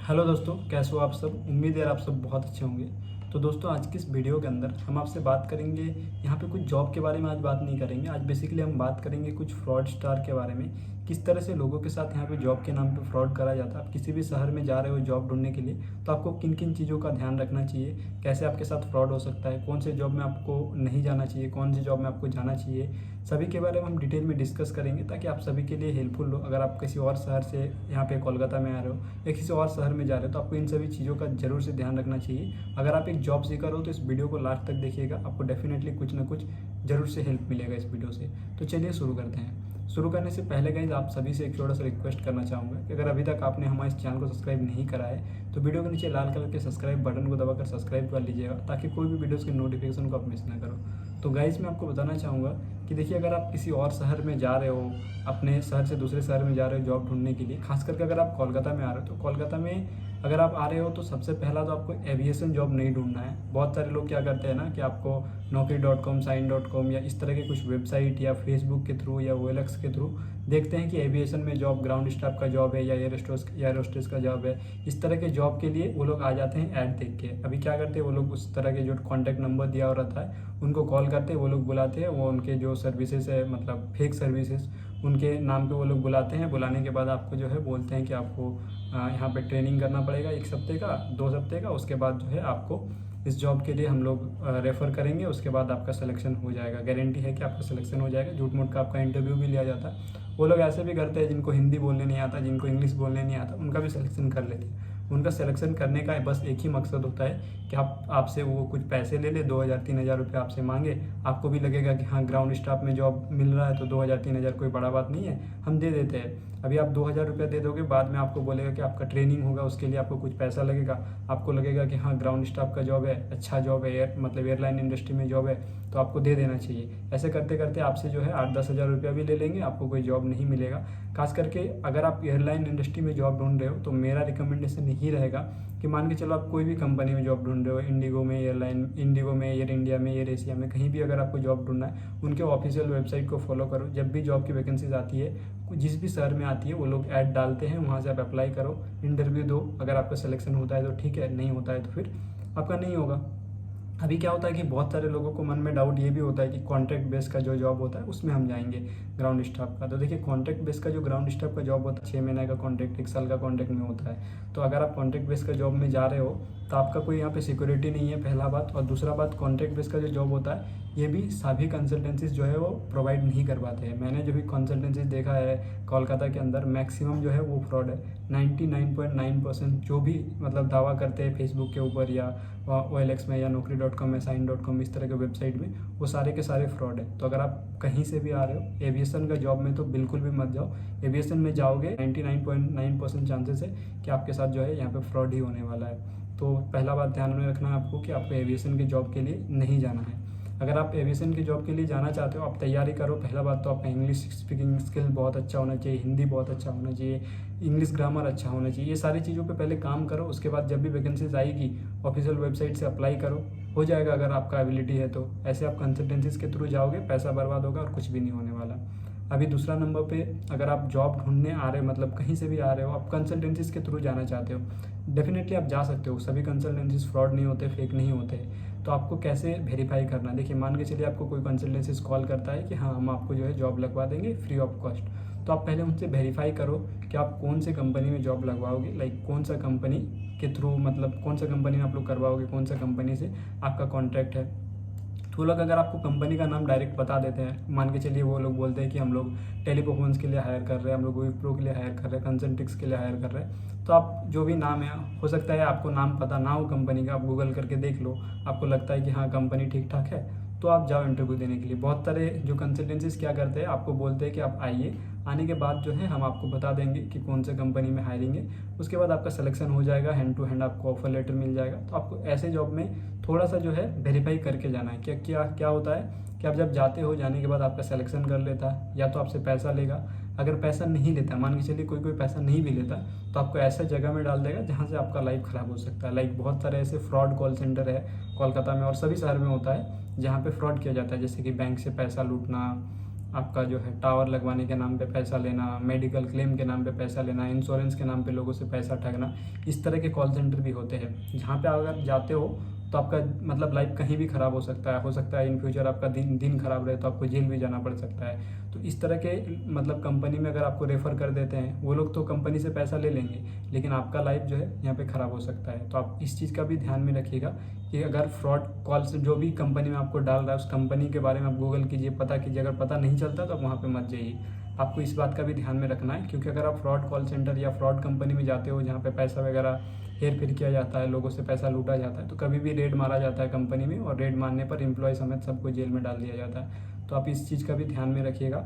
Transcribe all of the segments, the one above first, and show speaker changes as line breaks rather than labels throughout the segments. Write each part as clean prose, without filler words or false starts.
Hello दोस्तों, कैसे हो आप सब। उम्मीद है आप सब बहुत अच्छे होंगे। तो दोस्तों, आज की इस वीडियो के अंदर हम आपसे बात करेंगे। यहाँ पे कुछ जॉब के बारे में आज बात नहीं करेंगे। आज बेसिकली हम बात करेंगे कुछ फ्रॉड स्टार के बारे में, किस तरह से लोगों के साथ यहाँ पे जॉब के नाम पे फ्रॉड करा जाता है। आप किसी भी शहर में जा रहे हो जॉब ढूंढने के लिए, तो आपको किन किन चीज़ों का ध्यान रखना चाहिए, कैसे आपके साथ फ्रॉड हो सकता है, कौन से जॉब में आपको नहीं जाना चाहिए, कौन सी जॉब में आपको जाना चाहिए, सभी के बारे में हम डिटेल में डिस्कस करेंगे, ताकि आप सभी के लिए हेल्पफुल हो। अगर आप किसी और शहर से यहाँ पे कोलकाता में आ रहे हो या किसी और शहर में जा रहे हो, तो आपको इन सभी चीज़ों का जरूर से ध्यान रखना चाहिए। अगर आप एक जॉब सीकर हो तो इस वीडियो को लास्ट तक देखिएगा, आपको डेफिनेटली कुछ ना कुछ जरूर से हेल्प मिलेगा इस वीडियो से। तो चलिए शुरू करते हैं। शुरू करने से पहले गाइस, आप सभी से एक छोटा सा रिक्वेस्ट करना चाहूँगा कि अगर अभी तक आपने हमारे इस चैनल को सब्सक्राइब नहीं करा है, तो वीडियो के नीचे लाल कलर के सब्सक्राइब बटन को दबाकर सब्सक्राइब कर लीजिएगा, ताकि कोई भी वीडियोस के नोटिफिकेशन को आप मिस ना करो। तो गाइस, मैं आपको बताना चाहूँगा कि देखिए, अगर आप किसी और शहर में जा रहे हो, अपने शहर से दूसरे शहर में जा रहे हो जॉब ढूंढने के लिए, खास करके अगर आप कोलकाता में आ रहे हो, तो कोलकाता में अगर आप आ रहे हो तो सबसे पहला तो आपको एविएशन जॉब नहीं ढूंढना है। बहुत सारे लोग क्या करते हैं ना कि आपको naukri.com, साइन.com या इस तरह के कुछ वेबसाइट या फेसबुक के थ्रू या OLX के थ्रू देखते हैं कि एविएशन में जॉब, ग्राउंड स्टाफ का जॉब है या एयर होस्टेस का जॉब है। इस तरह के जॉब के लिए वो लोग आ जाते हैं ऐड देख के। अभी क्या करते हैं वो लोग, उस तरह के जो कॉन्टैक्ट नंबर दिया हो रहता है उनको कॉल करते हैं, वो लोग बुलाते हैं, वो उनके जो सर्विसेज है, मतलब फेक सर्विसेज, उनके नाम पे वो लोग बुलाते हैं। बुलाने के बाद आपको जो है बोलते हैं कि आपको यहाँ पे ट्रेनिंग करना पड़ेगा 1 हफ्ते का, 2 हफ्ते का। उसके बाद जो है आपको इस जॉब के लिए हम लोग रेफ़र करेंगे, उसके बाद आपका सिलेक्शन हो जाएगा। गारंटी है कि आपका सिलेक्शन हो जाएगा। झूठ मूठ का आपका इंटरव्यू भी लिया जाता है। वो लोग ऐसे भी करते हैं, जिनको हिंदी बोलने नहीं आता, जिनको इंग्लिश बोलने नहीं आता, उनका भी सिलेक्शन कर लेते हैं। उनका सिलेक्शन करने का बस एक ही मकसद होता है कि आपसे वो कुछ पैसे ले ले, 2,000-3,000 रुपये आपसे मांगे। आपको भी लगेगा कि हाँ, ग्राउंड स्टाफ में जॉब मिल रहा है तो 2,000-3,000 कोई बड़ा बात नहीं है, हम दे देते हैं। अभी आप 2,000 रुपये दे दोगे, बाद में आपको बोलेगा कि आपका ट्रेनिंग होगा, उसके लिए आपको कुछ पैसा लगेगा। आपको लगेगा कि हाँ, ग्राउंड स्टाफ का जॉब है, अच्छा जॉब है, मतलब एयरलाइन इंडस्ट्री में जॉब है, तो आपको दे देना चाहिए। ऐसे करते करते आपसे जो है 8-10 हज़ार रुपया भी ले लेंगे, आपको कोई जॉब नहीं मिलेगा। खास करके अगर आप एयरलाइन इंडस्ट्री में जॉब ढूंढ रहे हो, तो मेरा रिकमेंडेशन यही रहेगा कि मान के चलो आप कोई भी कंपनी में जॉब ढूंढ रहे हो, इंडिगो में, इंडिगो में, एयर इंडिया में, एयर एशिया में, कहीं भी अगर आपको जॉब ढूंढना है, उनके ऑफिशियल वेबसाइट को फॉलो करो। जब भी जॉब की वैकेंसीज आती है, जिस भी शहर में आती है, वो लोग ऐड डालते हैं, वहाँ से आप अप्लाई करो, इंटरव्यू दो। अगर आपका सिलेक्शन होता है तो ठीक है, नहीं होता है तो फिर आपका नहीं होगा। अभी क्या होता है कि बहुत सारे लोगों को मन में डाउट ये भी होता है कि कॉन्ट्रैक्ट बेस का जो जॉब होता है उसमें हम जाएंगे ग्राउंड स्टाफ का। तो देखिए, कॉन्ट्रैक्ट बेस का जो ग्राउंड स्टाफ का जॉब होता है, 6 महीने का कॉन्ट्रैक्ट, 1 साल का कॉन्ट्रैक्ट में होता है। तो अगर आप कॉन्ट्रैक्ट बेस का जॉब में जा रहे हो, तो आपका कोई यहाँ पे सिक्योरिटी नहीं है, पहला बात। और दूसरा बात, कॉन्ट्रैक्ट बेस का जो जॉब होता है, ये भी सभी कंसल्टेंसीज जो है वो प्रोवाइड नहीं कर पाते हैं। मैंने जो भी कंसल्टेंसीज देखा है कोलकाता के अंदर, मैक्सिमम जो है वो फ्रॉड है। 99.9% जो भी मतलब दावा करते हैं फेसबुक के ऊपर या OLX में या naukri.com या साइन.com, इस तरह के वेबसाइट में, वो सारे के सारे फ्रॉड है। तो अगर आप कहीं से भी आ रहे हो एविएशन का जॉब में, तो बिल्कुल भी मत जाओ। एविएशन में जाओगे 99.9% चांसेस है कि आपके साथ जो है यहाँ पे फ्रॉड ही होने वाला है। तो पहला बात ध्यान में रखना है आपको कि आपको एविएशन के जॉब के लिए नहीं जाना है। अगर आप एविएशन की जॉब के लिए जाना चाहते हो, आप तैयारी करो। पहला बात तो आपका इंग्लिश स्पीकिंग स्किल बहुत अच्छा होना चाहिए, हिंदी बहुत अच्छा होना चाहिए, इंग्लिश ग्रामर अच्छा होना चाहिए। ये सारी चीज़ों पे पहले काम करो। उसके बाद जब भी वैकेंसीज आएगी, ऑफिशियल वेबसाइट से अप्लाई करो, हो जाएगा अगर आपका एबिलिटी है तो। ऐसे आप कंसल्टेंसीज के थ्रू जाओगे, पैसा बर्बाद होगा और कुछ भी नहीं होने वाला। अभी दूसरा नंबर पे, अगर आप जॉब ढूंढने आ रहे हो, मतलब कहीं से भी आ रहे हो, आप कंसल्टेंसीज के थ्रू जाना चाहते हो, डेफिनेटली आप जा सकते हो। सभी कंसल्टेंसीज फ्रॉड नहीं होते, फेक नहीं होते। तो आपको कैसे वेरीफाई करना है, देखिए, मान के चलिए आपको कोई कंसल्टेंसीज कॉल करता है कि हाँ, हम आपको जो है जॉब लगवा देंगे फ्री ऑफ कॉस्ट। तो आप पहले उनसे वेरीफाई करो कि आप कौन से कंपनी में जॉब लगवाओगे, लाइक कौन सा कंपनी के थ्रू, मतलब कौन सा कंपनी में आप लोग करवाओगे, कौन सा कंपनी से आपका कॉन्ट्रैक्ट है। तो वो लोग अगर आपको कंपनी का नाम डायरेक्ट बता देते हैं, मान के चलिए वो लोग बोलते हैं कि हम लोग टेलीपरफॉर्मेंस के लिए हायर कर रहे हैं, हम लोग विप्रो के लिए हायर कर रहे हैं, कंसल्टिक्स के लिए हायर कर रहे हैं, तो आप जो भी नाम है, हो सकता है आपको नाम पता ना हो कंपनी का, आप गूगल करके देख लो, आपको लगता है कि हाँ, कंपनी ठीक ठाक है, तो आप जाओ इंटरव्यू देने के लिए। बहुत सारे जो कंसल्टेंसीज क्या करते हैं, आपको बोलते हैं कि आप आइए, आने के बाद जो है हम आपको बता देंगे कि कौन से कंपनी में हायरिंग है। उसके बाद आपका सिलेक्शन हो जाएगा, हैंड टू हैंड आपको ऑफर लेटर मिल जाएगा। तो आपको ऐसे जॉब में थोड़ा सा जो है वेरीफाई करके जाना है। क्या क्या क्या होता है कि आप जब जाते हो, जाने के बाद आपका सिलेक्शन कर लेता है, या तो आपसे पैसा लेगा। अगर पैसा नहीं लेता, मान के चलिए कोई कोई पैसा नहीं भी लेता, तो आपको ऐसे जगह में डाल देगा जहाँ से आपका लाइफ ख़राब हो सकता है। लाइक बहुत सारे ऐसे फ्रॉड कॉल सेंटर है कोलकाता में और सभी शहर में होता है, जहाँ पे फ्रॉड किया जाता है, जैसे कि बैंक से पैसा लूटना, आपका जो है टावर लगवाने के नाम पे पैसा लेना, मेडिकल क्लेम के नाम पे पैसा लेना, इंश्योरेंस के नाम पे लोगों से पैसा ठगना, इस तरह के कॉल सेंटर भी होते हैं जहाँ पे अगर जाते हो तो आपका मतलब लाइफ कहीं भी ख़राब हो सकता है इन फ्यूचर आपका दिन खराब रहे तो आपको जेल भी जाना पड़ सकता है। तो इस तरह के मतलब कंपनी में अगर आपको रेफ़र कर देते हैं वो लोग तो कंपनी से पैसा ले लेंगे, लेकिन आपका लाइफ जो है यहाँ पे ख़राब हो सकता है। तो आप इस चीज़ का भी ध्यान में रखिएगा कि अगर फ्रॉड कॉल से जो भी कंपनी में आपको डाल रहा है उस कंपनी के बारे में आप गूगल कीजिए, पता कीजिए। अगर पता नहीं चलता तो आप वहाँ पर मत जाइए। आपको इस बात का भी ध्यान में रखना है, क्योंकि अगर आप फ्रॉड कॉल सेंटर या फ्रॉड कंपनी में जाते हो जहाँ पे पैसा वगैरह हेर फेर किया जाता है, लोगों से पैसा लूटा जाता है, तो कभी भी रेड मारा जाता है कंपनी में, और रेड मारने पर एम्प्लॉय समेत सबको जेल में डाल दिया जाता है। तो आप इस चीज़ का भी ध्यान में रखिएगा।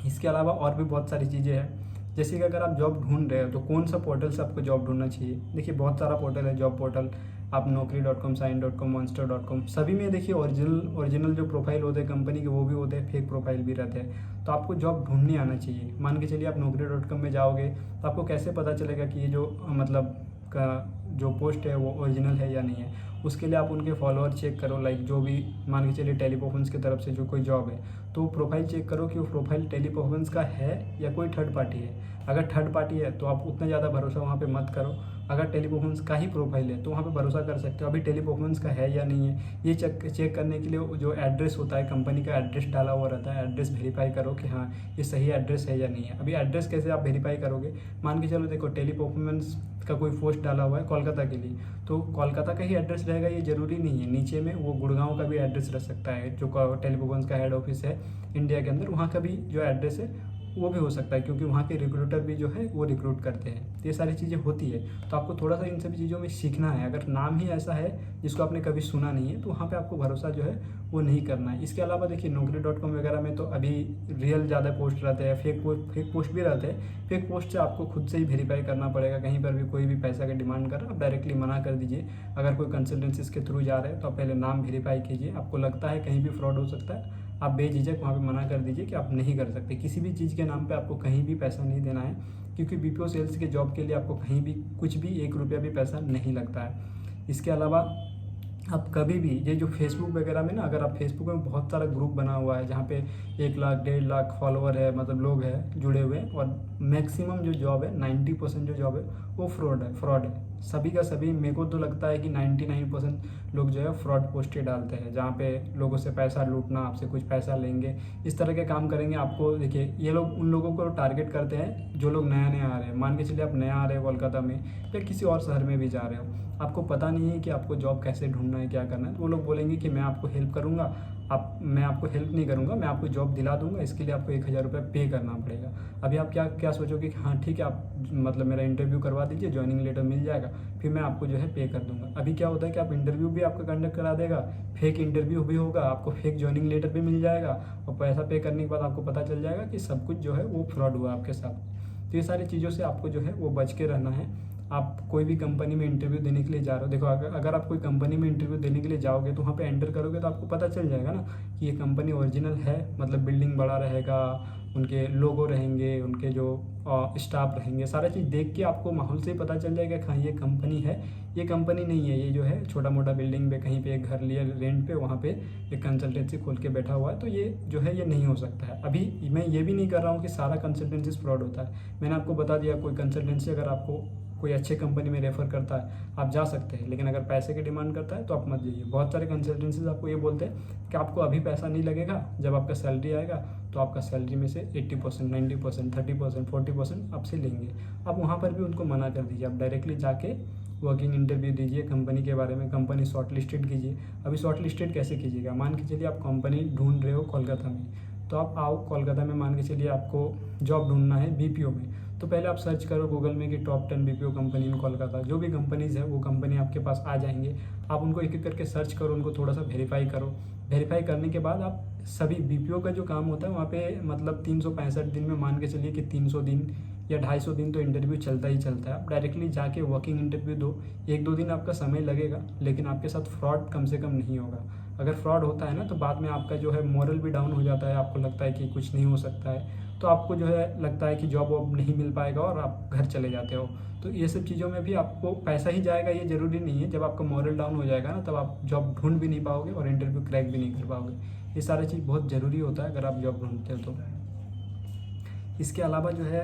इसके अलावा और भी बहुत सारी चीज़ें हैं, जैसे कि अगर आप जॉब ढूंढ रहे हो तो कौन सा पोर्टल से आपको जॉब ढूंढना चाहिए। देखिए बहुत सारा पोर्टल है जॉब पोर्टल, आप naukri.com, sign.com, monster.com, सभी में देखिए ओरिजिनल जो प्रोफाइल होते हैं कंपनी के वो भी होते हैं, फेक प्रोफाइल भी रहते हैं। तो आपको जॉब ढूंढने आना चाहिए। मान के चलिए आप naukri.com में जाओगे तो आपको कैसे पता चलेगा कि ये जो मतलब का जो पोस्ट है वो ओरिजिनल है या नहीं है। उसके लिए आप उनके फॉलोअर चेक करो, लाइक जो भी मान के चलिए टेलीपरफॉर्मेंस की तरफ से जो कोई जॉब है तो प्रोफाइल चेक करो कि वो प्रोफाइल टेलीपरफॉर्मेंस का है या कोई थर्ड पार्टी है। अगर थर्ड पार्टी है तो आप उतना ज़्यादा भरोसा वहाँ पे मत करो। अगर टेलीपरफॉर्मेंस का ही प्रोफाइल है तो वहाँ पे भरोसा कर सकते हो। अभी टेलीपरफॉर्मेंस का है या नहीं है ये चेक करने के लिए जो एड्रेस होता है, कंपनी का एड्रेस डाला हुआ रहता है, एड्रेस वेरीफाई करो कि हाँ ये सही एड्रेस है या नहीं है। अभी एड्रेस कैसे आप वेरीफाई करोगे, मान के चलो देखो टेलीपरफॉर्मेंस का कोई पोस्ट डाला हुआ है कोलकाता के लिए, तो कोलकाता का ही एड्रेस रहेगा ये ज़रूरी नहीं है। नीचे में वो गुड़गांव का भी एड्रेस रह सकता है, जो टेलीपरफॉर्मेंस का हेड ऑफिस है इंडिया के अंदर, वहाँ का भी जो एड्रेस है वो भी हो सकता है, क्योंकि वहाँ के रिक्रूटर भी जो है वो रिक्रूट करते हैं। तो ये सारी चीज़ें होती है, तो आपको थोड़ा सा इन सभी चीज़ों में सीखना है। अगर नाम ही ऐसा है जिसको आपने कभी सुना नहीं है तो वहाँ पे आपको भरोसा जो है वो नहीं करना है। इसके अलावा देखिए naukri.com वगैरह में तो अभी रियल ज़्यादा पोस्ट रहते हैं, फेक पोस्ट भी रहते हैं। फेक पोस्ट से आपको खुद से ही वेरीफाई करना पड़ेगा। कहीं पर भी कोई भी पैसा का डिमांड कर रहा है आप डायरेक्टली मना कर दीजिए। अगर कोई कंसल्टेंसीज के थ्रू जा रहे हैं तो आप पहले नाम वेरीफाई कीजिए। आपको लगता है कहीं भी फ्रॉड हो सकता है, आप बेझिझक वहाँ पे मना कर दीजिए कि आप नहीं कर सकते। किसी भी चीज़ के नाम पे आपको कहीं भी पैसा नहीं देना है, क्योंकि बीपीओ सेल्स के जॉब के लिए आपको कहीं भी कुछ भी 1 रुपया भी पैसा नहीं लगता है। इसके अलावा आप कभी भी ये जो फेसबुक वगैरह में ना, अगर आप फेसबुक में बहुत सारा ग्रुप बना हुआ है जहाँ पे 1 लाख 1.5 लाख फॉलोअर है, मतलब लोग हैं जुड़े हुए हैं, और मैक्सिमम जो जॉब है 90% जो जॉब है वो फ्रॉड है। सभी का सभी, मेरे को तो लगता है कि 99% लोग जो है फ्रॉड पोस्टें डालते हैं, जहाँ पे लोगों से पैसा लूटना, आपसे कुछ पैसा लेंगे, इस तरह के काम करेंगे। आपको देखिए ये लोग उन लोगों को टारगेट करते हैं जो लोग नया आ रहे हैं। मान के चलिए आप नया आ रहे हो कोलकाता में या किसी और शहर में भी जा रहे हो, आपको पता नहीं है कि आपको जॉब कैसे ढूंढना है, क्या करना है, तो वो लोग बोलेंगे कि मैं आपको हेल्प करूँगा। मैं आपको हेल्प नहीं करूँगा, मैं आपको जॉब दिला दूंगा, इसके लिए आपको 1000 रुपये पे करना पड़ेगा। अभी आप क्या सोचोगे कि हाँ ठीक है, आप मतलब मेरा इंटरव्यू करवा दीजिए, ज्वाइनिंग लेटर मिल जाएगा, फिर मैं आपको जो है पे कर दूंगा। अभी क्या होता है कि आप इंटरव्यू भी आपका कंडक्ट करा देगा, फेक इंटरव्यू भी होगा, आपको फेक ज्वाइनिंग लेटर भी मिल जाएगा, और पैसा पे करने के बाद आपको पता चल जाएगा कि सब कुछ जो है वो फ्रॉड हुआ आपके साथ। तो ये सारी चीज़ों से आपको जो है वो बच के रहना है। आप कोई भी कंपनी में इंटरव्यू देने के लिए जा रहे हो, देखो अगर आप कोई कंपनी में इंटरव्यू देने के लिए जाओगे तो वहाँ पे एंटर करोगे तो आपको पता चल जाएगा ना कि ये कंपनी ओरिजिनल है, मतलब बिल्डिंग बड़ा रहेगा, उनके लोगो रहेंगे, उनके जो स्टाफ रहेंगे, सारा चीज़ देख के आपको माहौल से ही पता चल जाएगा कि हाँ ये कंपनी है, ये कंपनी नहीं है, ये जो है छोटा मोटा बिल्डिंग पे कहीं पे एक घर लिया रेंट पे, वहाँ पे एक कंसल्टेंसी खोल के बैठा हुआ है, तो ये जो है ये नहीं हो सकता है। अभी मैं ये भी नहीं कर रहा हूँ कि सारा कंसल्टेंसी फ्रॉड होता है। मैंने आपको बता दिया, कोई कंसल्टेंसी अगर आपको कोई अच्छे कंपनी में रेफ़र करता है आप जा सकते हैं, लेकिन अगर पैसे की डिमांड करता है तो आप मत जाइए। बहुत सारे कंसल्टेंसीज आपको ये बोलते हैं कि आपको अभी पैसा नहीं लगेगा, जब आपका सैलरी आएगा तो आपका सैलरी में से 80%, 90%, 30%, 40% आपसे लेंगे। आप वहाँ पर भी उनको मना कर दीजिए, आप डायरेक्टली जाके वर्किंग इंटरव्यू दीजिए, कंपनी के बारे में, कंपनी शॉर्ट लिस्टेड कीजिए। अभी शॉर्ट लिस्टेड कैसे कीजिएगा, मान के चलिए आप कंपनी ढूंढ रहे हो कोलकाता में, तो आप आओ कोलकाता में, मान के चलिए आपको जॉब ढूंढना है बीपीओ में, तो पहले आप सर्च करो गूगल में कि टॉप 10 बीपीओ कंपनी इन कोलकाता। जो भी कंपनीज़ है वो कंपनी आपके पास आ जाएंगे, आप उनको एक एक करके सर्च करो, उनको थोड़ा सा वेरीफाई करो। वेरीफाई करने के बाद आप सभी बीपीओ का जो काम होता है वहाँ पे मतलब 365 दिन में मान के चलिए कि 300 दिन या 250 दिन तो इंटरव्यू चलता ही चलता है। आप डायरेक्टली जाके वर्किंग इंटरव्यू दो, 1-2 दिन आपका समय लगेगा, लेकिन आपके साथ फ्रॉड कम से कम नहीं होगा। अगर फ्रॉड होता है ना तो बाद में आपका जो है मोरल भी डाउन हो जाता है, आपको लगता है कि कुछ नहीं हो सकता है, तो आपको जो है लगता है कि जॉब वॉब नहीं मिल पाएगा और आप घर चले जाते हो। तो ये सब चीज़ों में भी आपको पैसा ही जाएगा, ये ज़रूरी नहीं है। जब आपका मॉरल डाउन हो जाएगा ना, तब आप जॉब ढूंढ भी नहीं पाओगे और इंटरव्यू क्रैक भी नहीं कर पाओगे। ये सारी चीज़ बहुत ज़रूरी होता है अगर आप जॉब ढूंढते हो तो। इसके अलावा जो है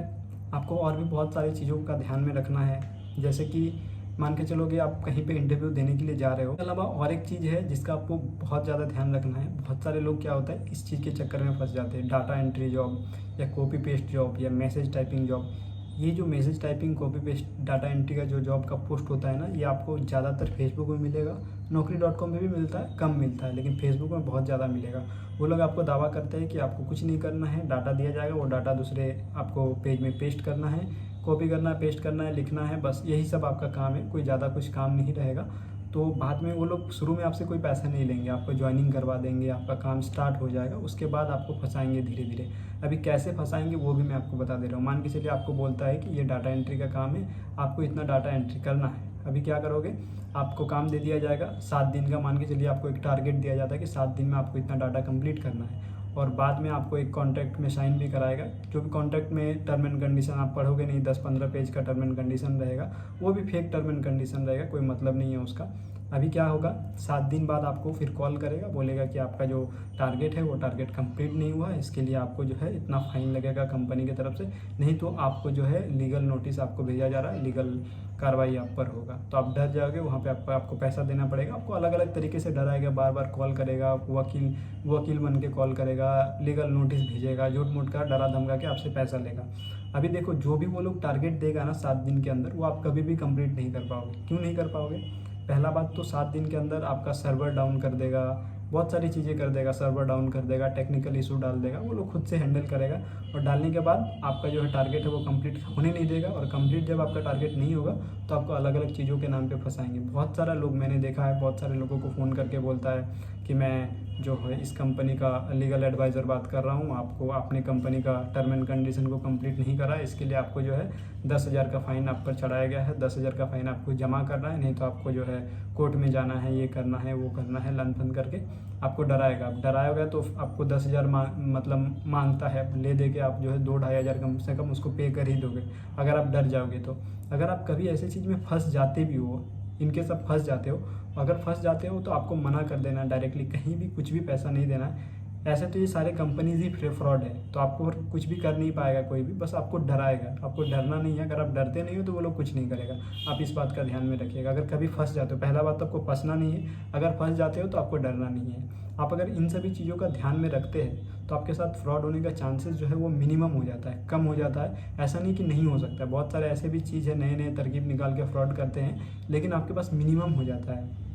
आपको और भी बहुत सारी चीज़ों का ध्यान में रखना है। जैसे कि मान के चलोगे आप कहीं पे इंटरव्यू देने के लिए जा रहे हो। इसके अलावा और एक चीज़ है जिसका आपको बहुत ज़्यादा ध्यान रखना है। बहुत सारे लोग क्या होता है इस चीज़ के चक्कर में फंस जाते हैं, डाटा एंट्री जॉब या कॉपी पेस्ट जॉब या मैसेज टाइपिंग जॉब। ये जो message typing, copy paste, data entry का जो जॉब का पोस्ट होता है ना, ये आपको ज़्यादातर फेसबुक में मिलेगा। Naukri.com पे भी मिलता है, कम मिलता है, लेकिन फेसबुक में बहुत ज़्यादा मिलेगा। वो लोग आपको दावा करते हैं कि आपको कुछ नहीं करना है, डाटा दिया जाएगा, वो डाटा दूसरे आपको पेज में पेस्ट करना है, कॉपी करना है, पेस्ट करना है, लिखना है, बस यही सब आपका काम है। कोई ज़्यादा कुछ काम नहीं रहेगा। तो बाद में वो लोग शुरू में आपसे कोई पैसा नहीं लेंगे, आपको ज्वाइनिंग करवा देंगे, आपका काम स्टार्ट हो जाएगा, उसके बाद आपको फंसाएंगे धीरे धीरे। अभी कैसे फंसाएंगे वो भी मैं आपको बता दे रहा हूँ। मान के चलिए आपको बोलता है कि ये डाटा एंट्री का काम है, आपको इतना डाटा एंट्री करना है। अभी क्या करोगे, आपको काम दे दिया जाएगा 7 दिन का। मान के चलिए आपको एक टारगेट दिया जाता है कि 7 दिन में आपको इतना डाटा कंप्लीट करना है, और बाद में आपको एक कॉन्ट्रैक्ट में साइन भी कराएगा। जो भी कॉन्ट्रैक्ट में टर्म एंड कंडीशन आप पढ़ोगे नहीं, 10-15 पेज का टर्म एंड कंडीशन रहेगा, वो भी फेक टर्म एंड कंडीशन रहेगा, कोई मतलब नहीं है उसका। अभी क्या होगा, 7 दिन बाद आपको फिर कॉल करेगा, बोलेगा कि आपका जो टारगेट है वो टारगेट कंप्लीट नहीं हुआ, इसके लिए आपको जो है इतना फाइन लगेगा कंपनी की तरफ से, नहीं तो आपको जो है लीगल नोटिस आपको भेजा जा रहा है, लीगल कार्रवाई आप पर होगा। तो आप डर जाओगे, वहाँ पे आपको पैसा देना पड़ेगा। आपको अलग अलग तरीके से डराएगा, बार बार कॉल करेगा, वकील बन के कॉल करेगा, लीगल नोटिस भेजेगा, झूठ मूठ का डरा धमका के आपसे पैसा लेगा। अभी देखो, जो भी वो लोग टारगेट देगा ना 7 दिन के अंदर, वो आप कभी भी कंप्लीट नहीं कर पाओगे। क्यों नहीं कर पाओगे? पहला बात तो 7 दिन के अंदर आपका सर्वर डाउन कर देगा, बहुत सारी चीज़ें कर देगा, सर्वर डाउन कर देगा, टेक्निकल इशू डाल देगा, वो लोग खुद से हैंडल करेगा। और डालने के बाद आपका जो है टारगेट है वो कंप्लीट होने नहीं देगा, और कंप्लीट जब आपका टारगेट नहीं होगा तो आपको अलग अलग चीज़ों के नाम पे फंसाएंगे। बहुत सारा लोग मैंने देखा है, बहुत सारे लोगों को फ़ोन करके बोलता है कि मैं जो है इस कंपनी का लीगल एडवाइज़र बात कर रहा हूँ, आपको अपने कंपनी का टर्म एंड कंडीशन को कंप्लीट नहीं करा, इसके लिए आपको जो है 10,000 का फ़ाइन आप पर चढ़ाया गया है, 10,000 का फ़ाइन आपको जमा करना है, नहीं तो आपको जो है कोर्ट में जाना है, ये करना है, वो करना है, लन फन करके आपको डराएगा। आप डराओगे तो आपको 10,000 मतलब मांगता है, ले दे के आप जो है 2-2.5 हज़ार कम से कम उसको पे कर ही दोगे अगर आप डर जाओगे तो। अगर आप कभी ऐसी चीज़ में फंस जाते भी हो, इनके सब फंस जाते हो, अगर फंस जाते हो तो आपको मना कर देना डायरेक्टली, कहीं भी कुछ भी पैसा नहीं देना है। ऐसे तो ये सारे कंपनीज ही फ्रॉड है, तो आपको और कुछ भी कर नहीं पाएगा कोई भी, बस आपको डराएगा। आपको डरना नहीं है, अगर आप डरते नहीं हो तो वो लोग कुछ नहीं करेगा। आप इस बात का ध्यान में रखिएगा। अगर कभी फंस जाते हो, पहला बात तो आपको फंसना नहीं है, अगर फंस जाते हो तो आपको डरना नहीं है। आप अगर इन सभी चीज़ों का ध्यान में रखते हैं तो आपके साथ फ्रॉड होने का चांसेस जो है वो मिनिमम हो जाता है, कम हो जाता है। ऐसा नहीं कि नहीं हो सकता है, बहुत सारे ऐसे भी चीज़ है, नए नए तरकीब निकाल के फ्रॉड करते हैं, लेकिन आपके पास मिनिमम हो जाता है।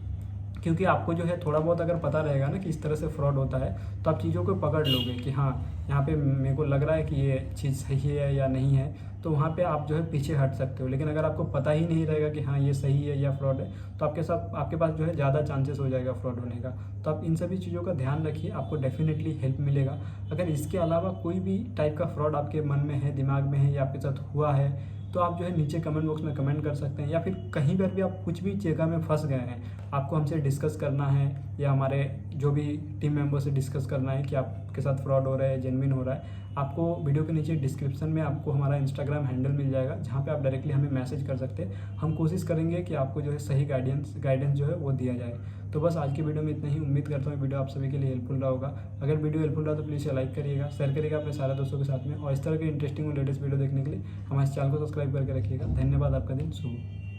क्योंकि आपको जो है थोड़ा बहुत अगर पता रहेगा ना कि इस तरह से फ्रॉड होता है, तो आप चीज़ों को पकड़ लोगे कि हाँ, यहाँ पे मेरे को लग रहा है कि ये चीज़ सही है या नहीं है, तो वहाँ पे आप जो है पीछे हट सकते हो। लेकिन अगर आपको पता ही नहीं रहेगा कि हाँ ये सही है या फ्रॉड है, तो आपके पास जो है ज़्यादा चांसेस हो जाएगा फ्रॉड होने का। तो आप इन सभी चीज़ों का ध्यान रखिए, आपको डेफिनेटली हेल्प मिलेगा। अगर इसके अलावा कोई भी टाइप का फ्रॉड आपके मन में है, दिमाग में है, या आपके साथ हुआ है, तो आप जो है नीचे कमेंट बॉक्स में कमेंट कर सकते हैं, या फिर कहीं पर भी आप कुछ भी जगह में फंस गए हैं, आपको हमसे डिस्कस करना है या हमारे जो भी टीम मेंबर से डिस्कस करना है कि आपके साथ फ्रॉड हो रहा है, जेन्युइन हो रहा है, आपको वीडियो के नीचे डिस्क्रिप्शन में आपको हमारा इंस्टाग्राम हैंडल मिल जाएगा, जहाँ पे आप डायरेक्टली हमें मैसेज कर सकते हैं। हम कोशिश करेंगे कि आपको जो है सही गाइडेंस जो है वो दिया जाए। तो बस आज की वीडियो में इतना ही। उम्मीद करता हूँ वीडियो आप सभी के लिए हेल्पफुल रहा होगा। अगर वीडियो हेल्पफुल रहा तो प्लीज़ लाइक करिएगा, शेयर करिएगा अपने सारे दोस्तों के साथ में, और इस तरह के इंटरेस्टिंग और लेटेस्ट वीडियो देखने के लिए हमारे चैनल को सब्सक्राइब करके रखिएगा। धन्यवाद, आपका दिन शुभ हो।